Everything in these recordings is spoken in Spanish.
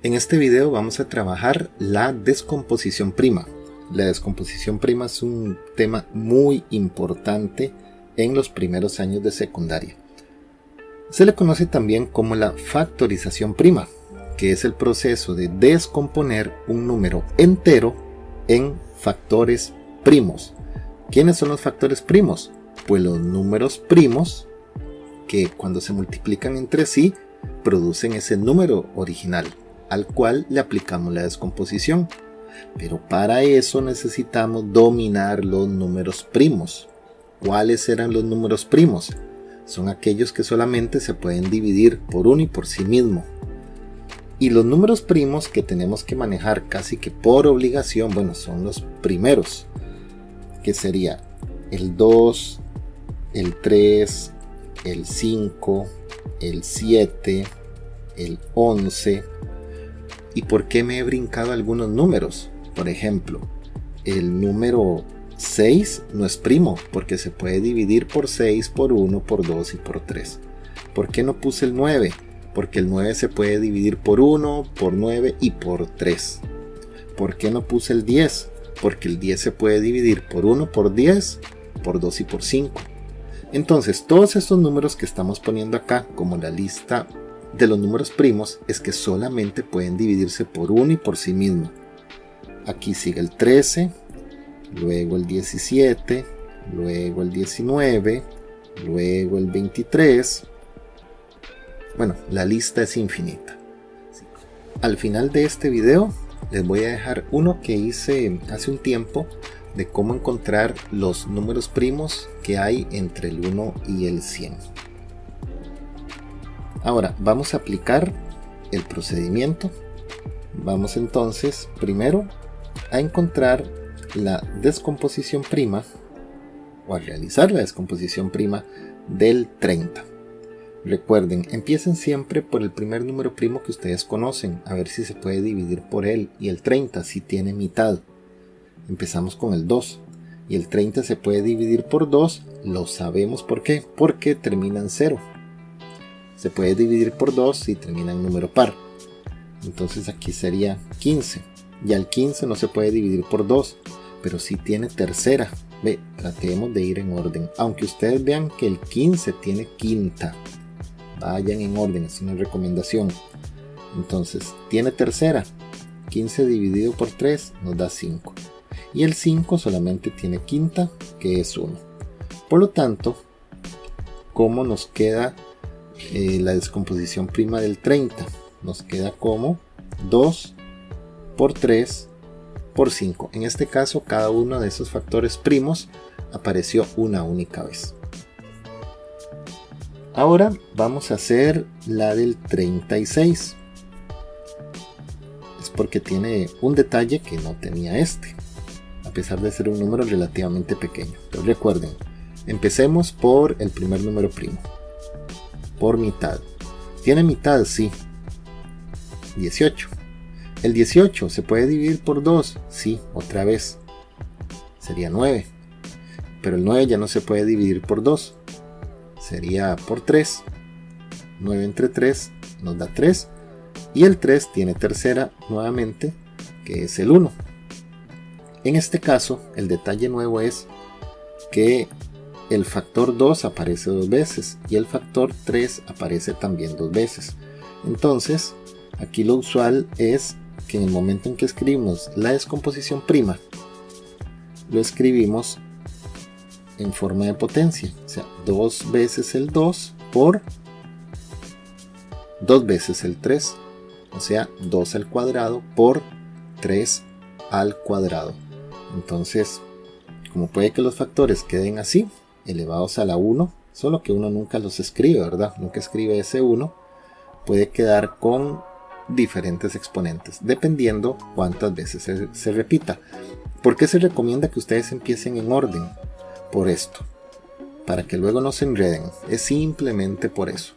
En este video vamos a trabajar la descomposición prima. La descomposición prima es un tema muy importante en los primeros años de secundaria. Se le conoce también como la factorización prima, que es el proceso de descomponer un número entero en factores primos. ¿Quiénes son los factores primos? Pues los números primos que cuando se multiplican entre sí producen ese número original, al cual le aplicamos la descomposición. Pero para eso necesitamos dominar los números primos. ¿Cuáles eran los números primos? Son aquellos que solamente se pueden dividir por uno y por sí mismo. Y los números primos que tenemos que manejar casi que por obligación, bueno, son los primeros, que sería el 2, el 3, el 5, el 7, el 11. ¿Y por qué me he brincado algunos números? Por ejemplo, el número 6 no es primo porque se puede dividir por 6, por 1, por 2 y por 3. ¿Por qué no puse el 9? Porque el 9 se puede dividir por 1, por 9 y por 3. ¿Por qué no puse el 10? Porque el 10 se puede dividir por 1, por 10, por 2 y por 5. Entonces, todos estos números que estamos poniendo acá como la lista de los números primos es que solamente pueden dividirse por 1 y por sí mismo. Aquí sigue el 13, luego el 17, luego el 19, luego el 23. Bueno, la lista es infinita. Al final de este video les voy a dejar uno que hice hace un tiempo de cómo encontrar los números primos que hay entre el 1 y el 100. Ahora vamos a aplicar el procedimiento. Vamos entonces primero a encontrar la descomposición prima o a realizar la descomposición prima del 30. Recuerden, empiecen siempre por el primer número primo que ustedes conocen, a ver si se puede dividir por él, y el 30 si tiene mitad. Empezamos con el 2 y el 30 se puede dividir por 2, lo sabemos por qué, porque termina en 0. Se puede dividir por 2 si termina en número par. Entonces aquí sería 15. Y al 15 no se puede dividir por 2, pero sí tiene tercera. Ve, tratemos de ir en orden. Aunque ustedes vean que el 15 tiene quinta. Vayan en orden, es una recomendación. Entonces, tiene tercera. 15 dividido por 3 nos da 5. Y el 5 solamente tiene quinta, que es 1. Por lo tanto, ¿cómo nos queda la descomposición prima del 30? Nos queda como 2 por 3 por 5. En este caso, cada uno de esos factores primos apareció una única vez. Ahora vamos a hacer la del 36. Es porque tiene un detalle que no tenía este, a pesar de ser un número relativamente pequeño. Pero recuerden, empecemos por el primer número primo, por mitad. ¿Tiene mitad? Sí. 18. El 18 se puede dividir por 2, sí, otra vez. Sería 9. Pero el 9 ya no se puede dividir por 2. Sería por 3. 9 entre 3 nos da 3. Y el 3 tiene tercera nuevamente, que es el 1. En este caso, el detalle nuevo es que el factor 2 aparece 2 veces y el factor 3 aparece también 2 veces. Entonces, aquí lo usual es que en el momento en que escribimos la descomposición prima, lo escribimos en forma de potencia, o sea, 2 veces el 2 por 2 veces el 3, o sea, 2 al cuadrado por 3 al cuadrado. Entonces, como puede que los factores queden así, elevados a la 1, solo que uno nunca los escribe, ¿verdad? Nunca escribe ese 1, puede quedar con diferentes exponentes, dependiendo cuántas veces se repita. ¿Por qué se recomienda que ustedes empiecen en orden? Por esto, para que luego no se enreden, es simplemente por eso.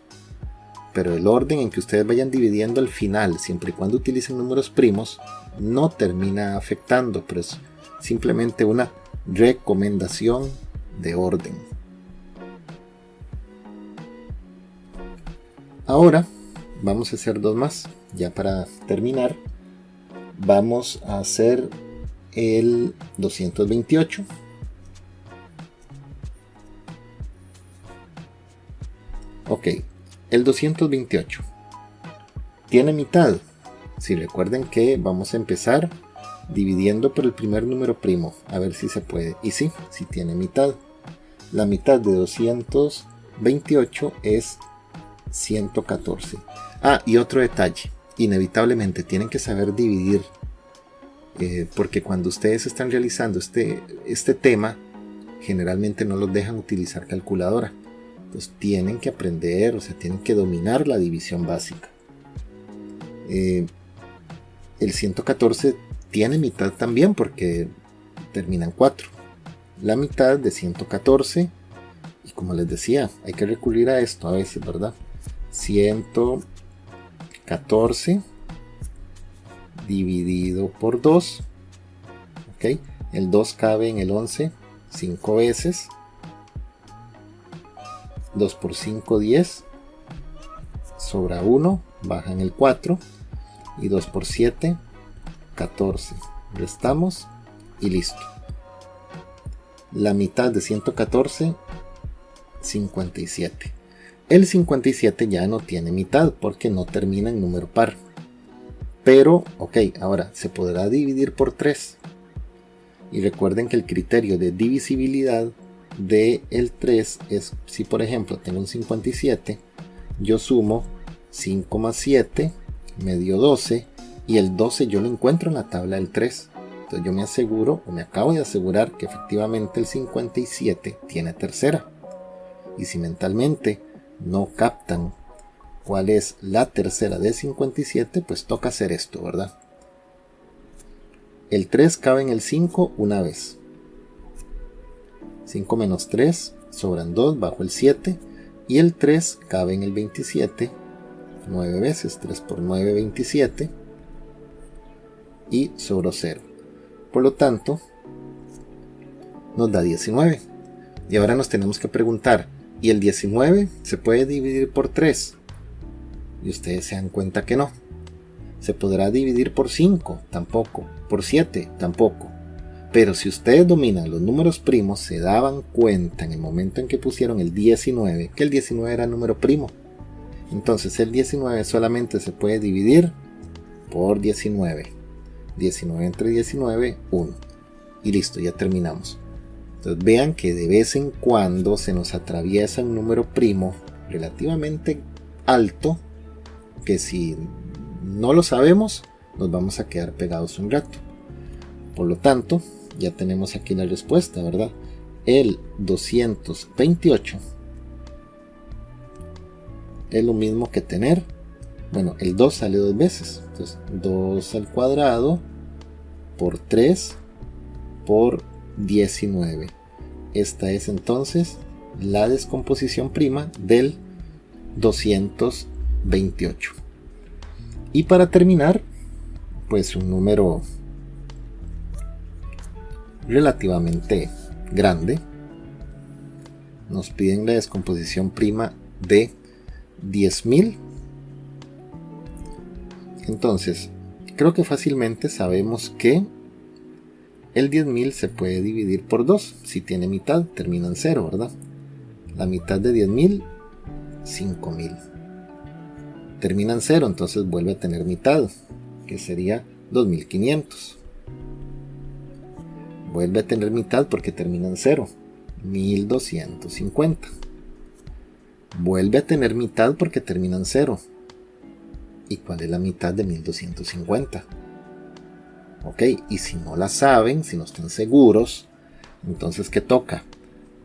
Pero el orden en que ustedes vayan dividiendo al final, siempre y cuando utilicen números primos, no termina afectando, pero es simplemente una recomendación de orden. Ahora vamos a hacer dos más. ya para terminar, vamos a hacer el 228. Ok, el 228 tiene mitad. Si recuerden que vamos a empezar dividiendo por el primer número primo, a ver si se puede. Y sí tiene mitad. La mitad de 228 es 114. Y otro detalle, inevitablemente tienen que saber dividir, porque cuando ustedes están realizando este tema, generalmente no los dejan utilizar calculadora. Entonces tienen que aprender, o sea, tienen que dominar la división básica. El 114 tiene mitad también porque termina en 4. La mitad de 114, y como les decía, hay que recurrir a esto a veces, ¿verdad? 114 dividido por 2. ¿Ok? El 2 cabe en el 11 5 veces. 2 por 5, 10. Sobra 1, baja en el 4. Y 2 por 7, 14. Restamos y listo. La mitad de 114, 57. El 57 ya no tiene mitad porque no termina en número par. Pero, ok, ahora se podrá dividir por 3. Y recuerden que el criterio de divisibilidad del 3 es, si por ejemplo tengo un 57, yo sumo 5 más 7, me dio 12, y el 12 yo lo encuentro en la tabla del 3. Entonces yo me aseguro, o me acabo de asegurar, que efectivamente el 57 tiene tercera. Y si mentalmente no captan cuál es la tercera de 57, pues toca hacer esto, ¿verdad? El 3 cabe en el 5 una vez. 5 menos 3, sobran 2, bajo el 7. Y el 3 cabe en el 27, 9 veces. 3 por 9, 27. Y sobró 0. Por lo tanto, nos da 19. Y ahora nos tenemos que preguntar, ¿y el 19 se puede dividir por 3? Y ustedes se dan cuenta que no. ¿Se podrá dividir por 5? Tampoco. ¿Por 7? Tampoco. Pero si ustedes dominan los números primos, se daban cuenta en el momento en que pusieron el 19, que el 19 era número primo. Entonces el 19 solamente se puede dividir por 19. 19 entre 19, 1. Y listo, ya terminamos. Entonces vean que de vez en cuando se nos atraviesa un número primo relativamente alto, que si no lo sabemos, nos vamos a quedar pegados un rato. Por lo tanto, ya tenemos aquí la respuesta, ¿verdad? El 228 es lo mismo que tener, bueno, el 2 sale 2 veces. Entonces, 2 al cuadrado por 3 por 19. Esta es entonces la descomposición prima del 228. Y para terminar, pues un número relativamente grande. Nos piden la descomposición prima de 10.000. Entonces, creo que fácilmente sabemos que el 10.000 se puede dividir por 2. Si tiene mitad, termina en 0, ¿verdad? La mitad de 10.000, 5.000. Termina en 0, entonces vuelve a tener mitad, que sería 2.500. Vuelve a tener mitad porque termina en 0, 1.250. Vuelve a tener mitad porque termina en 0. ¿Y cuál es la mitad de 1.250? Ok, y si no la saben, si no están seguros, entonces ¿qué toca?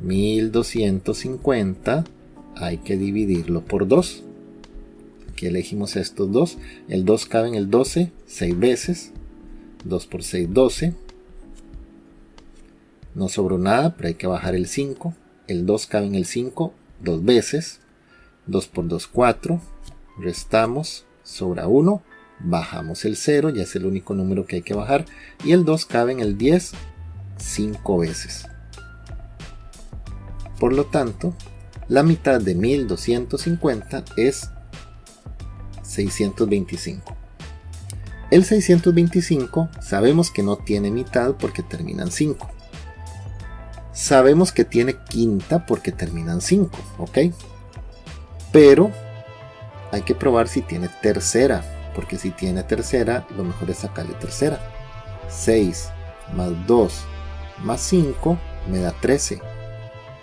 1.250 hay que dividirlo por 2. Aquí elegimos estos dos. El 2 cabe en el 12, 6 veces. 2 por 6, 12. No sobró nada, pero hay que bajar el 5. El 2 cabe en el 5, 2 veces. 2 por 2, 4. Restamos, sobra 1. Bajamos el 0, ya es el único número que hay que bajar. Y el 2 cabe en el 10, 5 veces. Por lo tanto, la mitad de 1.250 es 625. El 625 sabemos que no tiene mitad porque termina en 5. Sabemos que tiene quinta porque termina en 5, ¿ok? Pero hay que probar si tiene tercera, porque si tiene tercera, lo mejor es sacarle tercera. 6 más 2 más 5 me da 13.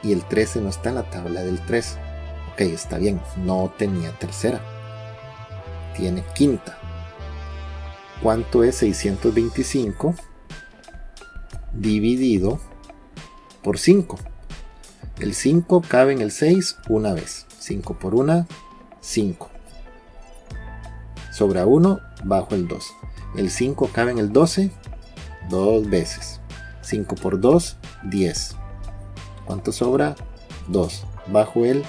Y el 13 no está en la tabla del 3. Ok, está bien, no tenía tercera. Tiene quinta. ¿Cuánto es 625 dividido por 5? El 5 cabe en el 6 una vez. 5 por 1, 5. Sobra 1, bajo el 2. El 5 cabe en el 12, 2 veces. 5 por 2, 10. ¿Cuánto sobra? 2. Bajo el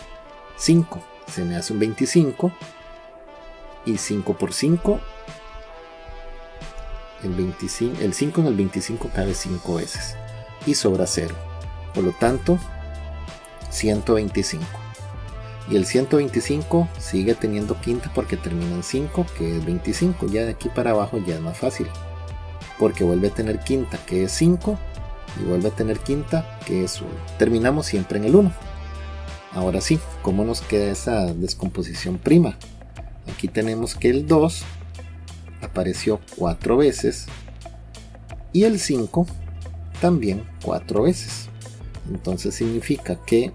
5. Se me hace un 25. Y 5 por 5. El 5 en el 25 cabe 5 veces. Y sobra 0. Por lo tanto, 125. Y el 125 sigue teniendo quinta porque termina en 5, que es 25. Ya de aquí para abajo ya es más fácil. Porque vuelve a tener quinta, que es 5. Y vuelve a tener quinta, que es 1. Terminamos siempre en el 1. Ahora sí, ¿cómo nos queda esa descomposición prima? Aquí tenemos que el 2 apareció 4 veces. Y el 5 también 4 veces. Entonces significa que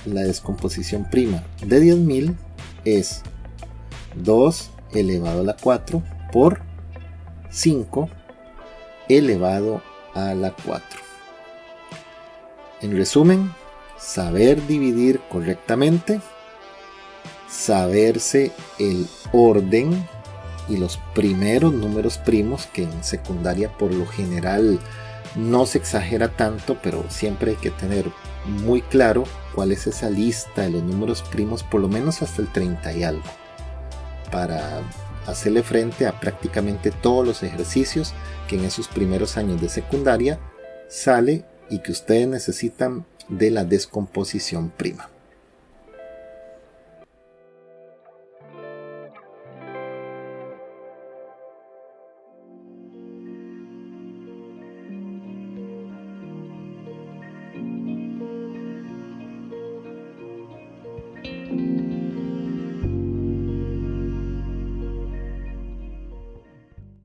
la descomposición prima de 10.000 es 2 elevado a la 4 por 5 elevado a la 4. En resumen, saber dividir correctamente, saberse el orden y los primeros números primos, que en secundaria por lo general no se exagera tanto, pero siempre hay que tener muy claro cuál es esa lista de los números primos, por lo menos hasta el 30 y algo, para hacerle frente a prácticamente todos los ejercicios que en esos primeros años de secundaria sale y que ustedes necesitan de la descomposición prima.